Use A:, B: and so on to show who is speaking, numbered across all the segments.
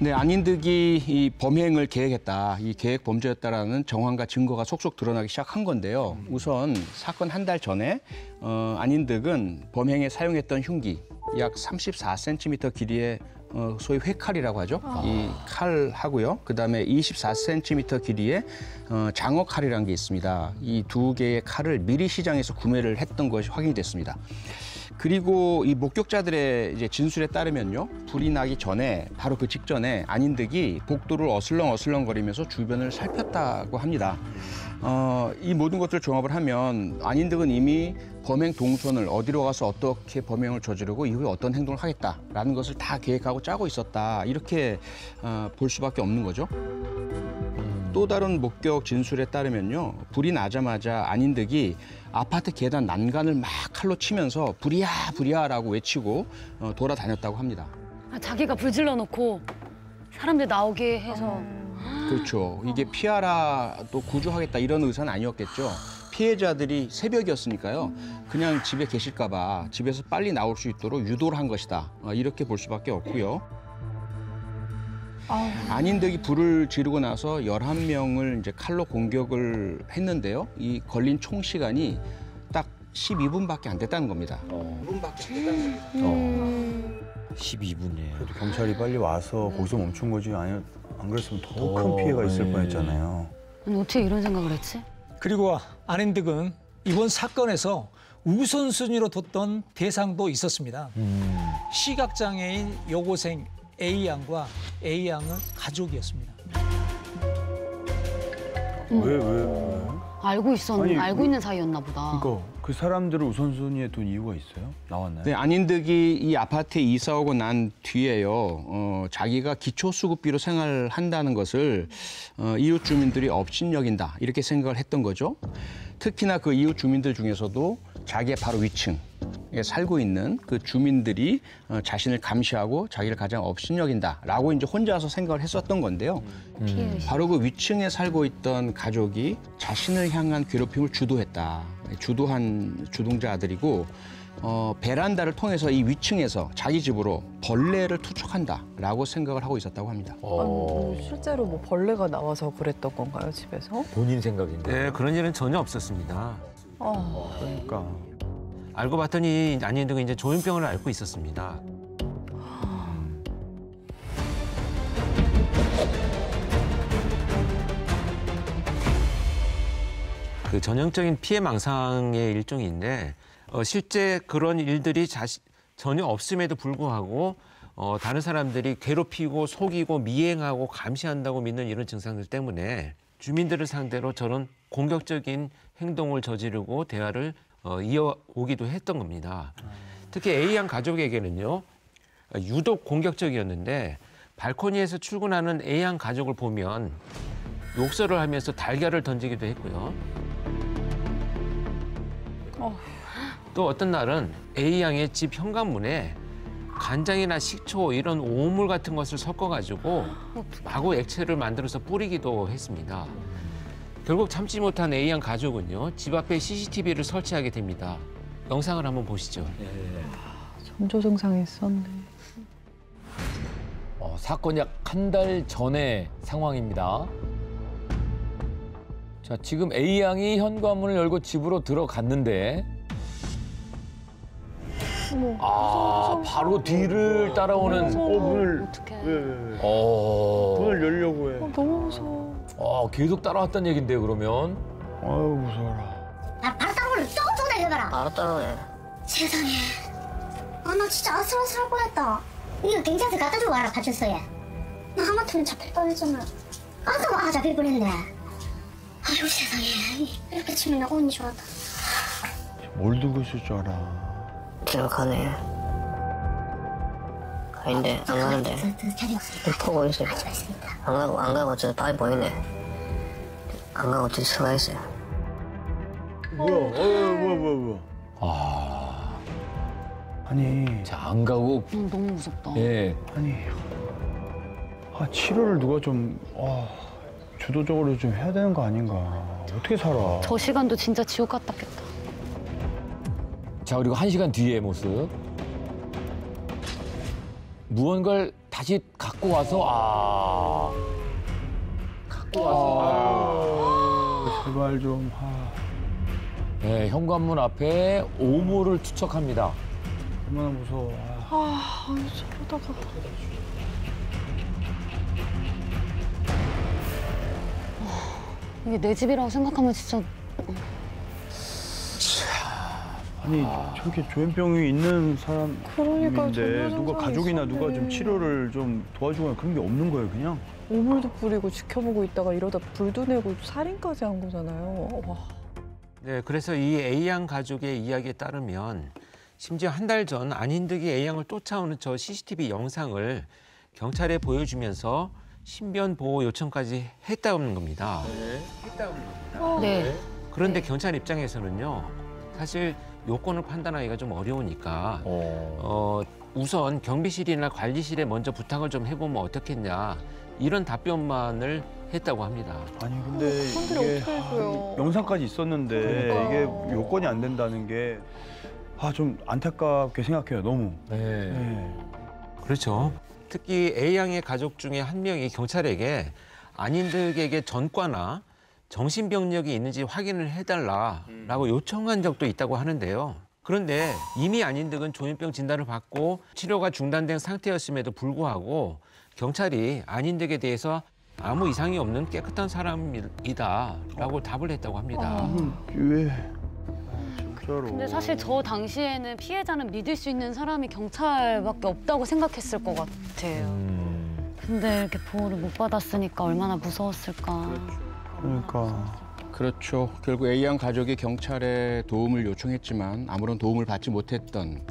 A: 네, 안인득이 이 범행을 계획했다, 이 계획 범죄였다라는 정황과 증거가 속속 드러나기 시작한 건데요. 우선 사건 한 달 전에 안인득은 범행에 사용했던 흉기 약 34cm 길이의 소위 회칼이라고 하죠. 이 칼하고요. 그다음에 24cm 길이의 장어칼이라는 게 있습니다. 이 두 개의 칼을 미리 시장에서 구매를 했던 것이 확인됐습니다. 그리고 이 목격자들의 이제 진술에 따르면요, 불이 나기 전에 바로 그 직전에 안인득이 복도를 어슬렁거리면서 주변을 살폈다고 합니다. 이 모든 것들을 종합을 하면 안인득은 이미 범행 동선을 어디로 가서 어떻게 범행을 저지르고 이후에 어떤 행동을 하겠다라는 것을 다 계획하고 짜고 있었다, 이렇게 볼 수밖에 없는 거죠. 또 다른 목격 진술에 따르면요, 불이 나자마자 안인득이 아파트 계단 난간을 막 칼로 치면서 불이야 불이야라고 외치고 돌아다녔다고 합니다.
B: 자기가 불 질러놓고 사람들 나오게 해서.
A: 그렇죠. 이게 피하라, 또 구조하겠다 이런 의사는 아니었겠죠. 피해자들이 새벽이었으니까요. 그냥 집에 계실까 봐 집에서 빨리 나올 수 있도록 유도를 한 것이다, 이렇게 볼 수밖에 없고요. 안인득이 불을 지르고 나서 11명을 이제 칼로 공격을 했는데요. 이 걸린 총 시간이 딱 12분밖에 안 됐다는 겁니다. 12분밖에 안 됐다는 겁니다.
C: 12분이에요.
D: 그래도 경찰이 빨리 와서 거기서 멈춘 거지. 아니, 안 그랬으면 더 큰 피해가 있을 뻔했잖아요.
B: 아니, 어떻게 이런 생각을 했지?
E: 그리고 안인득은 이번 사건에서 우선순위로 뒀던 대상도 있었습니다. 시각장애인 여고생 A양과 A양은 가족이었습니다.
D: 왜? 아니,
B: 알고 있는 사이였나 보다.
D: 그러니까 그 사람들을 우선순위에 둔 이유가 있어요? 나왔나요?
A: 네, 안인득이 이 아파트에 이사 오고 난 뒤에요, 자기가 기초수급비로 생활한다는 것을 이웃 주민들이 업신여긴다, 이렇게 생각을 했던 거죠. 특히나 그 이웃 주민들 중에서도 자기의 바로 위층에 살고 있는 그 주민들이 자신을 감시하고 자기를 가장 업신여긴다라고 이제 혼자서 생각을 했었던 건데요. 바로 그 위층에 살고 있던 가족이 자신을 향한 괴롭힘을 주도한 주동자들이고, 베란다를 통해서 이 위층에서 자기 집으로 벌레를 투척한다라고 생각을 하고 있었다고 합니다.
F: 실제로 뭐 벌레가 나와서 그랬던 건가요, 집에서?
C: 본인 생각인데.
G: 네, 그런 일은 전혀 없었습니다.
D: 그러니까.
G: 알고 봤더니 안인득은 이제 조현병을 앓고 있었습니다. 그 전형적인 피해망상의 일종인데, 실제 그런 일들이 전혀 없음에도 불구하고 다른 사람들이 괴롭히고 속이고 미행하고 감시한다고 믿는 이런 증상들 때문에 주민들을 상대로 저런 공격적인 행동을 저지르고 대화를 이어오기도 했던 겁니다. 특히 A양 가족에게는요, 유독 공격적이었는데 발코니에서 출근하는 A양 가족을 보면 욕설을 하면서 달걀을 던지기도 했고요. 또 어떤 날은 A양의 집 현관문에 간장이나 식초 이런 오물 같은 것을 섞어가지고 마구 액체를 만들어서 뿌리기도 했습니다. 결국 참지 못한 A양 가족은요, 집 앞에 CCTV를 설치하게 됩니다. 영상을 한번 보시죠.
F: 전조 증상이 있었네.
C: 사건 약 한 달 전의 상황입니다. 자, 지금 A양이 현관문을 열고 집으로 들어갔는데 바로 뒤를 따라오는
B: 어떡해.
D: 문을 열려고 해.
F: 너무 무서워.
C: 계속 따라왔다는 얘긴데요, 그러면.
D: 아유, 무서워라.
H: 바로 따라오래. 쏙 해봐라.
I: 바로 따라오네.
H: 세상에. 나 진짜 아슬아슬할 뻔했다. 이거 경찰서 갖다 주고 와라, 파출소에. 나 하마터면 잡힐 뻔했잖아. 잡힐 뻔했네. 아이고, 세상에. 이렇게 치면 나 운이 좋았다.
D: 뭘 두고 있을 줄 알아.
I: 기억하네. 아닌데, 안 가는데. 보고 있어요. 안 가고 저 바위 보이네. 안 가고 저 서가 있어요.
D: 뭐야. 아니.
C: 자, 안 가고.
B: 너무 무섭다.
C: 예.
D: 아니. 치료를 누가 좀, 주도적으로 좀 해야 되는 거 아닌가. 어떻게 살아.
B: 저 시간도 진짜 지옥 같았겠다.
C: 자, 그리고 1시간 뒤의 모습. 무언가를 다시 다시 갖고 와서 갖고 와서
D: 제발 좀.
C: 네, 현관문 앞에 오물을 투척합니다.
D: 얼마나 무서워.
F: 저러다가.
B: 이게 내 집이라고 생각하면 진짜
D: 아니 저렇게 조현병이 있는
F: 그러니까
D: 사람인데 누가
F: 정말
D: 가족이나 누가 좀
F: 이상해.
D: 치료를 좀 도와주거나 그런 게 없는 거예요, 그냥.
F: 오물도 뿌리고 지켜보고 있다가 이러다 불도 내고 살인까지 한 거잖아요. 와.
G: 네, 그래서 이 A양 가족의 이야기에 따르면 심지어 한 달 전 안인득이 A양을 쫓아오는 저 CCTV 영상을 경찰에 보여주면서 신변 보호 요청까지 했다는 겁니다.
B: 네.
G: 그런데 경찰 입장에서는요, 사실 요건을 판단하기가 좀 어려우니까 우선 경비실이나 관리실에 먼저 부탁을 좀 해보면 어떻겠냐 이런 답변만을 했다고 합니다.
D: 아니 근데
F: 사람들이
D: 이게
F: 어떻게 해줘요?
D: 영상까지 있었는데
F: 그러니까.
D: 이게 요건이 안 된다는 게 좀 안타깝게 생각해요, 너무.
C: 네.
G: 그렇죠. 특히 A양의 가족 중에 한 명이 경찰에게 안인득에게 전과나 정신병력이 있는지 확인을 해달라라고 요청한 적도 있다고 하는데요. 그런데 이미 안인득은 조현병 진단을 받고 치료가 중단된 상태였음에도 불구하고 경찰이 안인득에 대해서 아무 이상이 없는 깨끗한 사람이다라고 답을 했다고 합니다.
D: 왜? 진짜로.
B: 근데 사실 저 당시에는 피해자는 믿을 수 있는 사람이 경찰밖에 없다고 생각했을 것 같아요. 근데 이렇게 보호를 못 받았으니까 얼마나 무서웠을까.
D: 그러니까.
A: 그렇죠. 결국 A양 가족이 경찰에 도움을 요청했지만 아무런 도움을 받지 못했던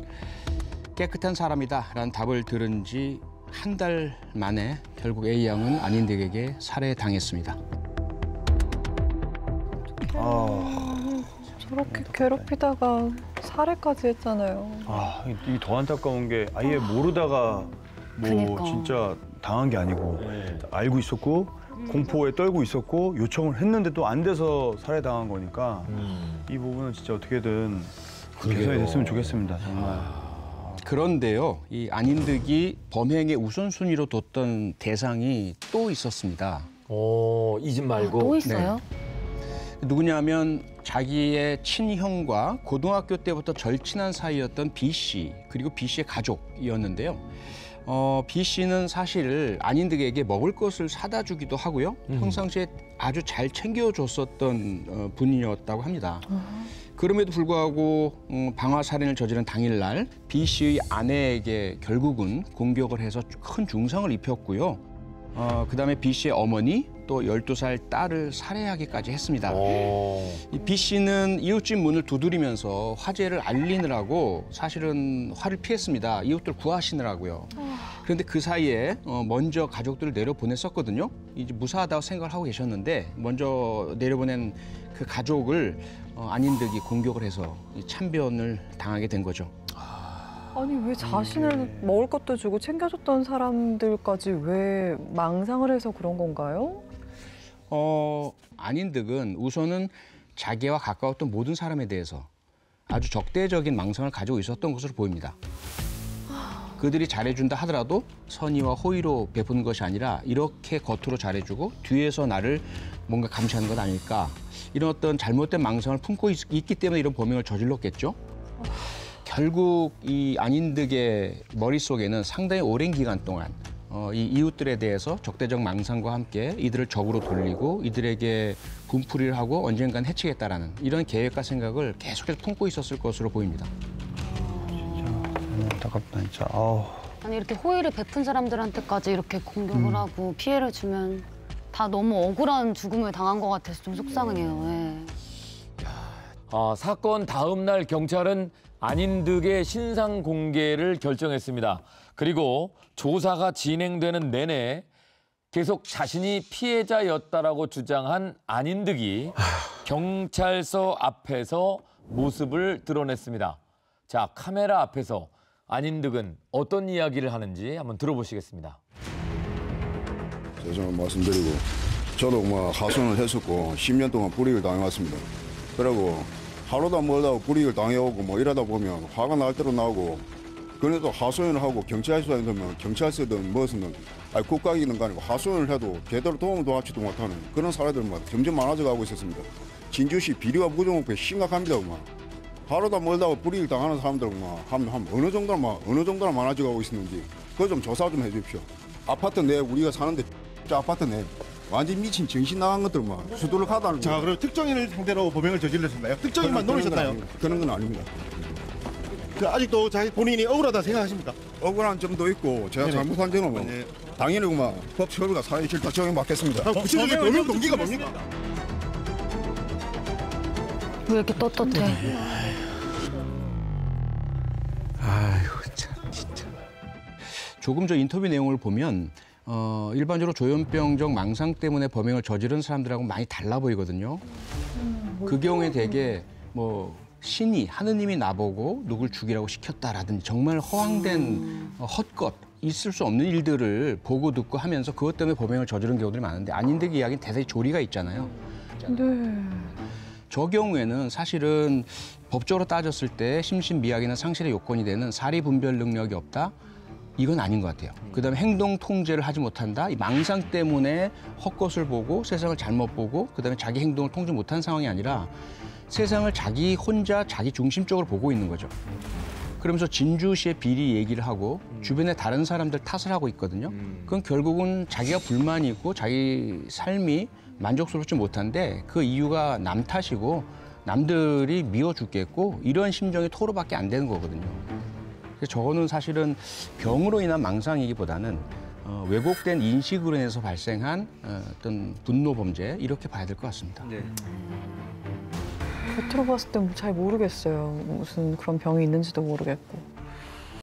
A: 깨끗한 사람이다라는 답을 들은 지 한 달 만에 결국 A양은 안인득에게 살해당했습니다.
F: 저렇게 괴롭히다가 살해까지 했잖아요.
D: 이게 더 안타까운 게 아예 모르다가 뭐
B: 그니까.
D: 진짜 당한 게 아니고 알고 있었고 공포에 떨고 있었고 요청을 했는데 또 안 돼서 살해당한 거니까 이 부분은 진짜 어떻게든 개선이 됐으면 좋겠습니다, 정말.
A: 그런데요, 이 안인득이 범행의 우선순위로 뒀던 대상이 또 있었습니다.
C: 이 집 말고.
B: 또 있어요?
A: 누구냐면 자기의 친형과 고등학교 때부터 절친한 사이였던 B 씨 그리고 B 씨의 가족이었는데요. B 씨는 사실 안인득에게 먹을 것을 사다 주기도 하고요. 평상시에 아주 잘 챙겨줬었던 분이었다고 합니다. 그럼에도 불구하고 방화 살인을 저지른 당일날 B 씨의 아내에게 결국은 공격을 해서 큰 중상을 입혔고요. 그다음에 B 씨의 어머니 또 12살 딸을 살해하기까지 했습니다. 이 B 씨는 이웃집 문을 두드리면서 화재를 알리느라고 사실은 화를 피했습니다. 이웃들 구하시느라고요. 그런데 그 사이에 먼저 가족들을 내려보냈었거든요. 이제 무사하다고 생각을 하고 계셨는데 먼저 내려보낸 그 가족을 안인득이 공격을 해서 이 참변을 당하게 된 거죠.
F: 아니 왜 자신을 먹을 것도 주고 챙겨줬던 사람들까지 왜 망상을 해서 그런 건가요?
A: 안인득은 우선은 자기와 가까웠던 모든 사람에 대해서 아주 적대적인 망상을 가지고 있었던 것으로 보입니다. 그들이 잘해준다 하더라도 선의와 호의로 베푸는 것이 아니라 이렇게 겉으로 잘해주고 뒤에서 나를 뭔가 감시하는 것 아닐까. 이런 어떤 잘못된 망상을 품고 있기 때문에 이런 범행을 저질렀겠죠. 결국 이 안인득의 머릿속에는 상당히 오랜 기간 동안 이 이웃들에 대해서 적대적 망상과 함께 이들을 적으로 돌리고 이들에게 분풀이를 하고 언젠간 해치겠다라는 이런 계획과 생각을 계속해서 품고 있었을 것으로 보입니다.
D: 안타깝다, 진짜.
B: 아니 이렇게 호의를 베푼 사람들한테까지 이렇게 공격을 하고 피해를 주면 다 너무 억울한 죽음을 당한 것 같아서 좀 속상해요. 예.
C: 사건 다음 날 경찰은 안인득의 신상 공개를 결정했습니다. 그리고 조사가 진행되는 내내 계속 자신이 피해자였다라고 주장한 안인득이 경찰서 앞에서 모습을 드러냈습니다. 자, 카메라 앞에서 안인득은 어떤 이야기를 하는지 한번 들어보시겠습니다.
J: 죄송한 말씀드리고 저도 하선을 했었고 10년 동안 불이익을 당해왔습니다. 그리고 하루도 멀다고 불이익을 당해오고 이러다 보면 화가 날 대로 나오고 그래도 하소연을 하고 경찰서에 넣으면 경찰서든 무엇이든 아니 국가기는 거 아니고 하소연을 해도 제대로 도움을 도와주지도 못하는 그런 사례들만 점점 많아져 가고 있었습니다. 진주시 비리와 부정부패 심각합니다. 하루다 멀다고 불이익 당하는 사람들 한 어느 정도나 많아져 가고 있었는지 그거 좀 조사 좀 해주십시오. 아파트 내 우리가 사는데 저 아파트 내 완전 미친 정신 나간 것들만 수두룩하다는.
K: 자, 그럼 특정인을 상대로 범행을 저질렀나요? 특정인만 노리셨나요?
J: 그런 건 아닙니다.
K: 그 아직도 자기 본인이 억울하다 생각하십니까?
J: 억울한 점도 있고 제가 잘못한 점은 당연히 법 처벌과 사회 질타 적용받겠습니다.
K: 구체적인 범행 동기가 뭡니까?
B: 왜 이렇게 떳떳해?
A: 아유 참 진짜. 조금 전 인터뷰 내용을 보면 일반적으로 조현병적 망상 때문에 범행을 저지른 사람들하고 많이 달라 보이거든요. 그 경우에 되게 뭐 신이 하느님이 나보고 누굴 죽이라고 시켰다라든지 정말 허황된 헛것 있을 수 없는 일들을 보고 듣고 하면서 그것 때문에 범행을 저지른 경우들이 많은데 아닌들 이야기는 대단히 조리가 있잖아요.
F: 네.
A: 저 경우에는 사실은 법적으로 따졌을 때 심신미약이나 상실의 요건이 되는 사리 분별 능력이 없다. 이건 아닌 것 같아요. 그다음에 행동 통제를 하지 못한다. 이 망상 때문에 헛것을 보고 세상을 잘못 보고 그다음에 자기 행동을 통제 못한 상황이 아니라 세상을 자기 혼자 자기 중심적으로 보고 있는 거죠. 그러면서 진주시의 비리 얘기를 하고 주변에 다른 사람들 탓을 하고 있거든요. 그건 결국은 자기가 불만이 있고 자기 삶이 만족스럽지 못한데 그 이유가 남 탓이고 남들이 미워 죽겠고 이런 심정이 토로밖에 안 되는 거거든요. 그래서 저거는 사실은 병으로 인한 망상이기보다는 왜곡된 인식으로 인해서 발생한 어떤 분노 범죄 이렇게 봐야 될 것 같습니다.
D: 네.
F: 겉으로 봤을 땐 잘 모르겠어요. 무슨 그런 병이 있는지도 모르겠고.